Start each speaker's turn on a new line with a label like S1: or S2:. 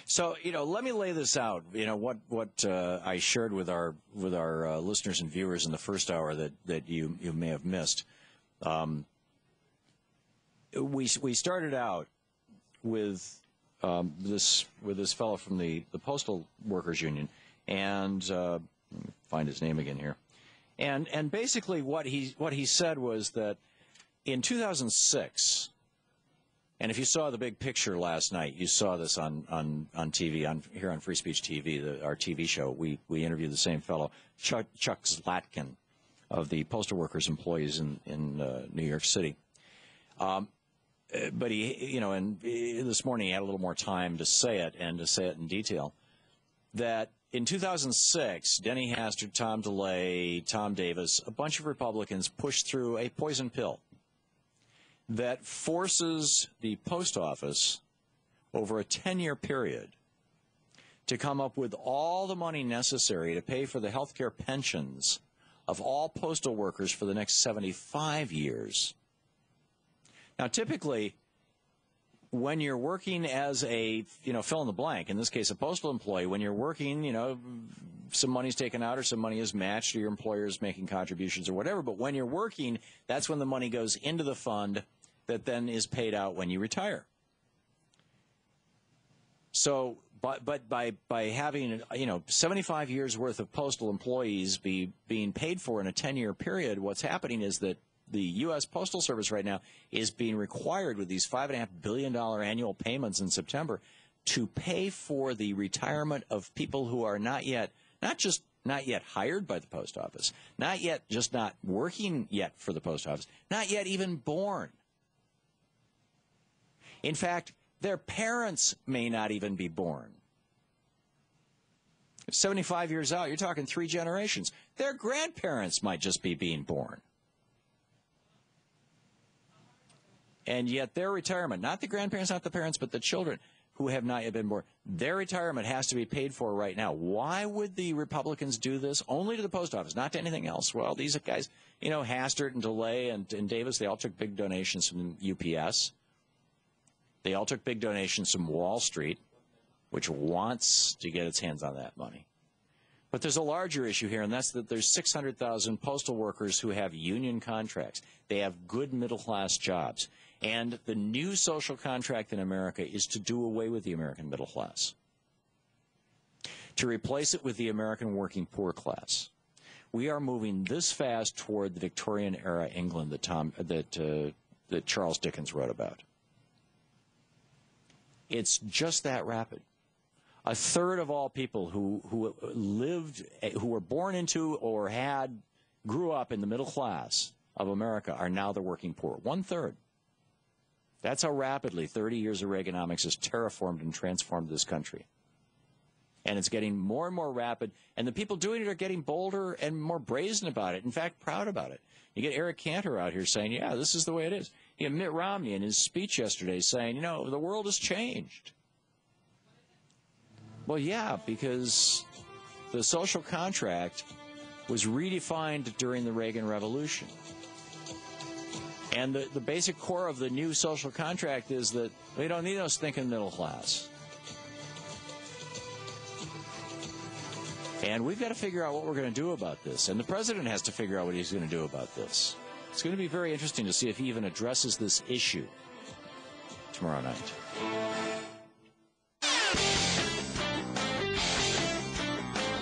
S1: So, let me lay this out. What I shared with our listeners and viewers in the first hour that you may have missed. We started out with this fellow from the Postal Workers Union, and find his name again here. And basically what he said was that in 2006. And if you saw the big picture last night, you saw this on TV, here on Free Speech TV, our TV show. We interviewed the same fellow, Chuck Zlatkin, of the Postal Workers Employees in New York City. But he, and this morning he had a little more time to say it, and to say it in detail, that in 2006, Denny Hastert, Tom DeLay, Tom Davis, a bunch of Republicans pushed through a poison pill that forces the post office over a 10-year period to come up with all the money necessary to pay for the health care pensions of all postal workers for the next 75 years. Now, typically, when you're working as a, fill in the blank, in this case a postal employee, when you're working, some money's taken out or some money is matched or your employer is making contributions or whatever, but when you're working, that's when the money goes into the fund that then is paid out when you retire. So, but by having 75 years worth of postal employees being paid for in a 10-year period, what's happening is that the U.S. Postal Service right now is being required with these $5.5 billion annual payments in September to pay for the retirement of people who are not yet hired by the post office, not working yet for the post office, not yet even born. In fact, their parents may not even be born. 75 years out, you're talking 3 generations. Their grandparents might just be being born. And yet their retirement, not the grandparents, not the parents, but the children who have not yet been born, their retirement has to be paid for right now. Why would the Republicans do this? Only to the post office, not to anything else. Well, these guys, Hastert and DeLay and Davis, they all took big donations from UPS. They all took big donations from Wall Street, which wants to get its hands on that money. But there's a larger issue here, and that's that there's 600,000 postal workers who have union contracts. They have good middle-class jobs. And the new social contract in America is to do away with the American middle class, to replace it with the American working poor class. We are moving this fast toward the Victorian-era England that Charles Dickens wrote about. It's just that rapid. A third of all people who were born into or grew up in the middle class of America are now the working poor. 1/3. That's how rapidly 30 years of Reaganomics has terraformed and transformed this country. And it's getting more and more rapid, and the people doing it are getting bolder and more brazen about it, in fact, proud about it. You get Eric Cantor out here saying, yeah, this is the way it is. You know, Mitt Romney in his speech yesterday saying, the world has changed. Well, yeah, because the social contract was redefined during the Reagan Revolution. And the basic core of the new social contract is that we don't need no stinking middle class. And we've got to figure out what we're going to do about this. And the president has to figure out what he's going to do about this. It's going to be very interesting to see if he even addresses this issue tomorrow night.